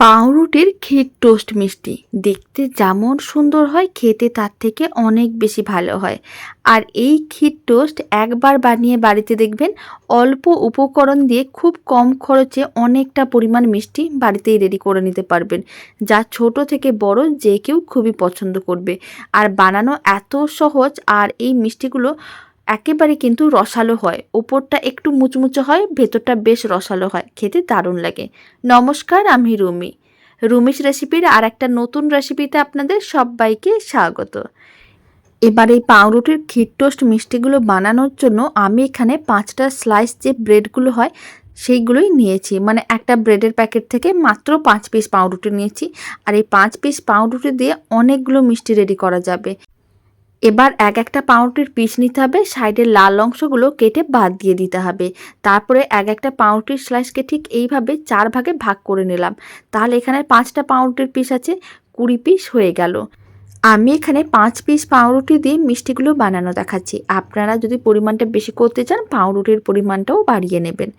পাউরুটির ক্ষীর টোস্ট মিষ্টি দেখতে যেমন সুন্দর হয়, খেতে তার থেকে অনেক বেশি ভালো হয়। আর এই ক্ষীর টোস্ট একবার বানিয়ে বাড়িতে দেখবেন অল্প উপকরণ দিয়ে খুব কম খরচে অনেকটা পরিমাণ মিষ্টি বাড়িতেই রেডি করে নিতে পারবেন, যা ছোট থেকে বড় যে কেউ খুবই পছন্দ করবে। আর বানানো এত সহজ, আর এই মিষ্টিগুলো একেবারে কিন্তু রসালো হয়, ওপরটা একটু মুচমুচে হয়, ভেতরটা বেশ রসালো হয়, খেতে দারুণ লাগে। নমস্কার, আমি রুমি। রুমিস রেসিপির আর একটা নতুন রেসিপিতে আপনাদের সবাইকে স্বাগত। এবার এই পাউরুটির ক্ষীর টোস্ট মিষ্টিগুলো বানানোর জন্য আমি এখানে 5টা স্লাইস যে ব্রেডগুলো হয় সেইগুলোই নিয়েছি। মানে একটা ব্রেডের প্যাকেট থেকে মাত্র 5 পিস পাউরুটি নিয়েছি। আর এই 5 পিস পাউরুটি দিয়ে অনেকগুলো মিষ্টি রেডি করা যাবে। এবার একটা পাউরুটির পিস নিতে হবে, সাইডের লাল অংশগুলো কেটে বাদ দিয়ে দিতে হবে। তারপরে একটা পাউরুটির স্লাইসকে ঠিক এইভাবে 4 ভাগে ভাগ করে নিলাম। তাহলে এখানে 5টা পাউরুটির পিস আছে, 20 পিস হয়ে গেল। আমি এখানে 5 পিস পাউরুটি দিয়ে মিষ্টিগুলো বানানো দেখাচ্ছি। আপনারা যদি পরিমাণটা বেশি করতে চান, পাউরুটির পরিমাণটাও বাড়িয়ে নেবেন।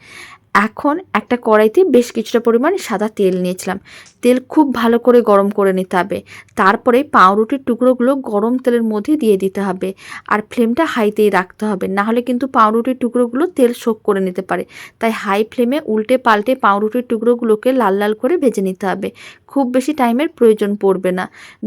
এখন একটা কড়াইতে বেশ কিছুটা পরিমাণ সাদা তেল নিয়েছিলাম। তেল খুব ভালো করে গরম করে নিতে হবে। তারপরে পাউরুটির টুকরোগুলো গরম তেলের মধ্যে দিয়ে দিতে হবে। আর ফ্লেমটা হাইতেই রাখতে হবে, না হলে কিন্তু পাউরুটির টুকরোগুলো তেল শোক করে নিতে পারে। তাই হাই ফ্লেমে উল্টে পাল্টে পাউরুটির টুকরোগুলোকে লাল লাল করে ভেজে নিতে হবে। খুব বেশি টাইমের প্রয়োজন পড়বে না,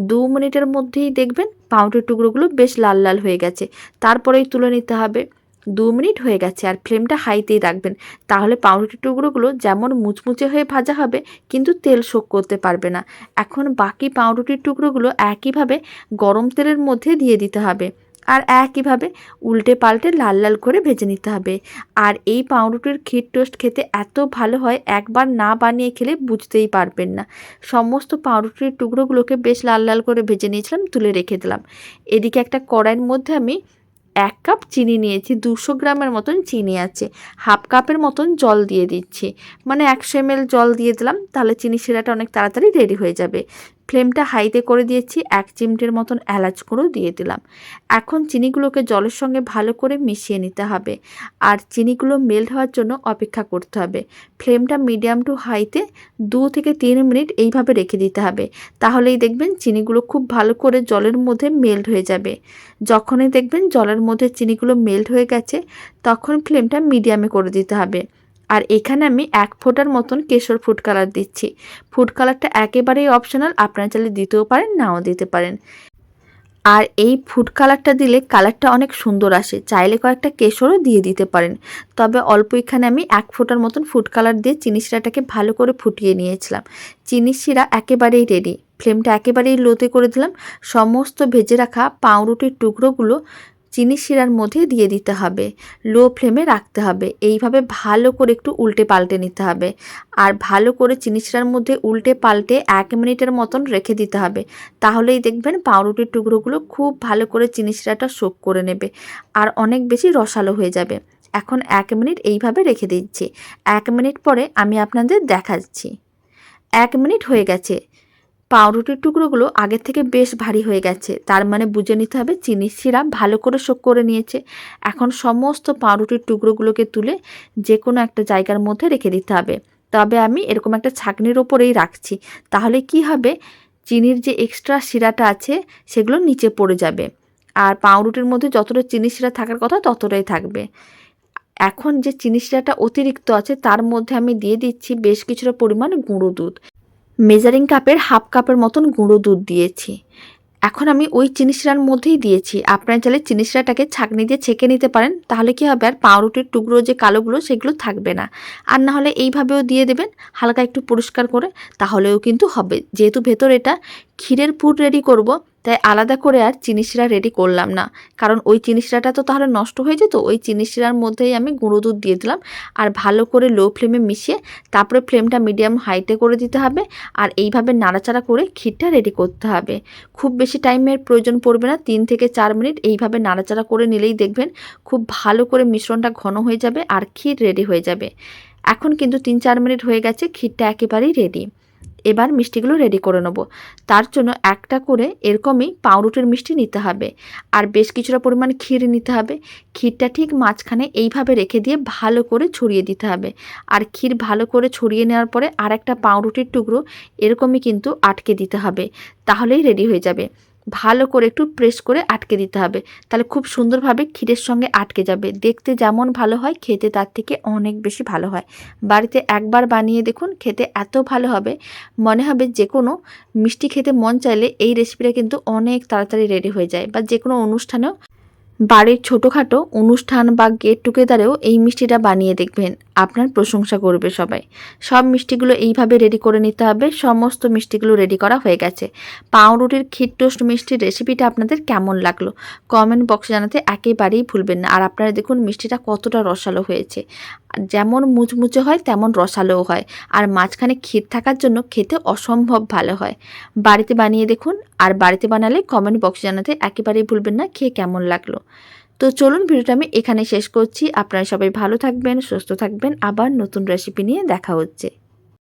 2 মিনিটের মধ্যেই দেখবেন পাউরুটির টুকরোগুলো বেশ লাল লাল হয়ে গেছে। তারপরেই তুলে নিতে হবে। 2 মিনিট হয়ে গেছে, আর ফ্লেমটা হাইতেই রাখবেন। তাহলে পাউরুটির টুকরোগুলো যেমন মুচমুচে হয়ে ভাজা হবে, কিন্তু তেল শোক করতে পারবে না। এখন বাকি পাউরুটির টুকরোগুলো একইভাবে গরম তেলের মধ্যে দিয়ে দিতে হবে। আর একইভাবে উল্টে পাল্টে লাল লাল করে ভেজে নিতে হবে। আর এই পাউরুটির ক্ষীর টোস্ট খেতে এত ভালো হয়, একবার না বানিয়ে খেলে বুঝতেই পারবেন না। সমস্ত পাউরুটির টুকরোগুলোকে বেশ লাল লাল করে ভেজে নিয়েছিলাম, তুলে রেখে দিলাম। এদিকে একটা কড়াইয়ের মধ্যে আমি 1 কাপ চিনি নিয়েছি, 200 গ্রামের মতন চিনি আছে। হাফ কাপের মতন জল দিয়ে দিচ্ছি, মানে 100 ml জল দিয়ে দিলাম। তাহলে চিনি শিরাটা অনেক তাড়াতাড়ি রেডি হয়ে যাবে। ফ্লেমটা হাইতে করে দিয়েছি। 1 চিমটের মতন এলাচ গুঁড়ো দিয়ে দিলাম। এখন চিনিগুলোকে জলের সঙ্গে ভালো করে মিশিয়ে নিতে হবে। আর চিনিগুলো মেল্ট হওয়ার জন্য অপেক্ষা করতে হবে। ফ্লেমটা মিডিয়াম টু হাইতে 2 থেকে 3 মিনিট এইভাবে রেখে দিতে হবে। তাহলেই দেখবেন চিনিগুলো খুব ভালো করে জলের মধ্যে মেল্ট হয়ে যাবে। যখনই দেখবেন জলের মধ্যে চিনিগুলো মেল্ট হয়ে গেছে, তখন ফ্লেমটা মিডিয়ামে করে দিতে হবে। আর এখানে আমি 1 ফোঁটার মতন কেশর ফুড কালার দিচ্ছি। ফুড কালারটা একেবারেই অপশনাল, আপনারা চাইলে দিতেও পারেন, নাও দিতে পারেন। আর এই ফুড কালারটা দিলে কালারটা অনেক সুন্দর আসে, চাইলে কয়েকটা কেশরও দিয়ে দিতে পারেন। তবে অল্প এখানে আমি 1 ফোঁটার মতন ফুড কালার দিয়ে চিনি শিরাটাকে ভালো করে ফুটিয়ে নিয়েছিলাম। চিনি শিরা একেবারেই রেডি। ফ্লেমটা একেবারেই লোতে করে দিলাম। সমস্ত ভেজে রাখা পাউরুটির টুকরোগুলো চিনি শিরার মধ্যে দিয়ে দিতে হবে। লো ফ্লেমে রাখতে হবে। এইভাবে ভালো করে একটু উল্টে পাল্টে নিতে হবে। আর ভালো করে চিনি শিরার মধ্যে উল্টে পাল্টে 1 মিনিটের মতন রেখে দিতে হবে। তাহলেই দেখবেন পাউরুটির টুকরোগুলো খুব ভালো করে চিনি শিরাটা সোক করে নেবে, আর অনেক বেশি রসালো হয়ে যাবে। এখন 1 মিনিট এইভাবে রেখে দিচ্ছি। 1 মিনিট পরে আমি আপনাদের দেখাচ্ছি। 1 মিনিট হয়ে গেছে। পাউরুটির টুকরোগুলো আগের থেকে বেশ ভারী হয়ে গেছে, তার মানে বুঝে নিতে হবে চিনির শিরা ভালো করে শোক করে নিয়েছে। এখন সমস্ত পাউরুটির টুকরোগুলোকে তুলে যে কোনো একটা জায়গার মধ্যে রেখে দিতে হবে। তবে আমি এরকম একটা ছাঁকনির ওপরেই রাখছি। তাহলে কি হবে, চিনির যে এক্সট্রা শিরাটা আছে সেগুলো নিচে পড়ে যাবে। আর পাউরুটির মধ্যে যতটা চিনি শিরা থাকার কথা ততটাই থাকবে। এখন যে চিনি শিরাটা অতিরিক্ত আছে, তার মধ্যে আমি দিয়ে দিচ্ছি বেশ কিছুটা পরিমাণ গুঁড়ো দুধ। মেজারিং কাপের হাফ কাপের মতন গুঁড়ো দুধ দিয়েছি। এখন আমি ওই চিনি শিরার মধ্যেই দিয়েছি। আপনারা চাইলে চিনি শিরাটাকে ছাঁকনি দিয়ে ছেঁকে নিতে পারেন, তাহলে কি হবে, আর পাউরুটির টুকরো যে কালোগুলো সেগুলো থাকবে না। আর না হলে এইভাবেও দিয়ে দেবেন হালকা একটু পরিষ্কার করে, তাহলেও কিন্তু হবে। যেহেতু ভেতর এটা ক্ষীরের পুর রেডি করব, তাই আলাদা করে আর চিনি শিরা রেডি করলাম না, কারণ ওই চিনি শিরাটা তো তাহলে নষ্ট হয়ে যেত। ওই চিনি শিরার মধ্যেই আমি গুঁড়ো দুধ দিয়ে দিলাম। আর ভালো করে লো ফ্লেমে মিশিয়ে তারপরে ফ্লেমটা মিডিয়াম হাইতে করে দিতে হবে। আর এইভাবে নাড়াচাড়া করে ক্ষীরটা রেডি করতে হবে। খুব বেশি টাইমের প্রয়োজন পড়বে না, 3 থেকে 4 মিনিট এইভাবে নাড়াচাড়া করে নিলেই দেখবেন খুব ভালো করে মিশ্রণটা ঘন হয়ে যাবে আর ক্ষীর রেডি হয়ে যাবে। এখন কিন্তু 3-4 মিনিট হয়ে গেছে, ক্ষীরটা একেবারেই রেডি। এবার মিষ্টিগুলো রেডি করে নেব। তার জন্য একটা করে এরকমই পাউরুটির মিষ্টি নিতে হবে, আর বেশ কিছুটা পরিমাণ ক্ষীর নিতে হবে। ক্ষীরটা ঠিক মাঝখানে এইভাবে রেখে দিয়ে ভালো করে ছড়িয়ে দিতে হবে। আর ক্ষীর ভালো করে ছড়িয়ে নেওয়ার পরে আর একটা পাউরুটির টুকরো এরকমই কিন্তু আটকে দিতে হবে, তাহলেই রেডি হয়ে যাবে। ভালো করে একটু প্রেস করে আটকে দিতে হবে, তাহলে খুব সুন্দরভাবে ক্ষীরের সঙ্গে আটকে যাবে। দেখতে যেমন ভালো হয়, খেতে তার থেকে অনেক বেশি ভালো হয়। বাড়িতে একবার বানিয়ে দেখুন, খেতে এত ভালো হবে, মনে হবে যে কোনো মিষ্টি খেতে মন চাইলে এই রেসিপিটা কিন্তু অনেক তাড়াতাড়ি রেডি হয়ে যায়। বা যে কোনো অনুষ্ঠানেও, বাড়ির ছোটোখাটো অনুষ্ঠান বা গেট টুগেদারেও এই মিষ্টিটা বানিয়ে দেখবেন, আপনার প্রশংসা করবে সবাই। সব মিষ্টিগুলো এইভাবে রেডি করে নিতে হবে। সমস্ত মিষ্টিগুলো রেডি করা হয়ে গেছে। পাউরুটির ক্ষীর টোস্ট মিষ্টির রেসিপিটা আপনাদের কেমন লাগলো কমেন্ট বক্সে জানাতে একেবারেই ভুলবেন না। আর আপনারা দেখুন মিষ্টিটা কতটা রসালো হয়েছে, যেমন মুচমুচে হয় তেমন রসালোও হয়, আর মাঝখানে ক্ষীর থাকার জন্য খেতে অসম্ভব ভালো হয়। বাড়িতে বানিয়ে দেখুন, আর বাড়িতে বানালে কমেন্ট বক্সে জানাতে একেবারেই ভুলবেন না খেয়ে কেমন লাগলো। তো চলুন, ভিডিওটা আমি এখানে শেষ করছি। আপনারা সবাই ভালো থাকবেন, সুস্থ থাকবেন। আবার নতুন রেসিপি নিয়ে দেখা হচ্ছে।